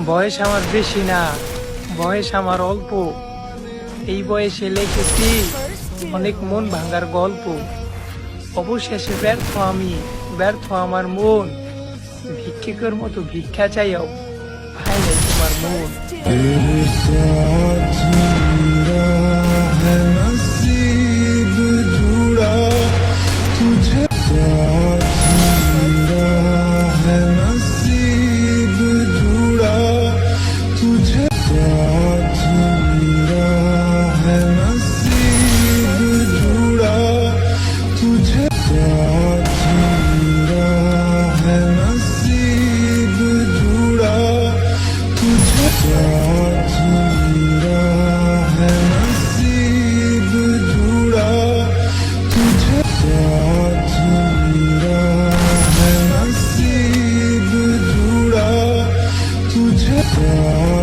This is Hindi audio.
বয়স আমার বেশি না, বয়স আমার অল্প। এই বয়সে লিখেছি অনেক মন ভাঙার গল্প। অবশেষে ব্যর্থ আমি, ব্যর্থ আমার মন। ভিক্ষিকের মতো ভিক্ষা চাইও, ভাই নাই তোমার মন। तेरे साथ मेरा है नसीब जुड़ा, तुझे साथ मेरा है नसीब जुड़ा, तुझे साथ मेरा है नसीब जुड़ा, तुझे साथ मेरा है नसीब जुड़ा, तुझे साथ मेरा है नसीब जुड़ा, तुझे साथ मेरा है नसीब जुड़ा, तुझे साथ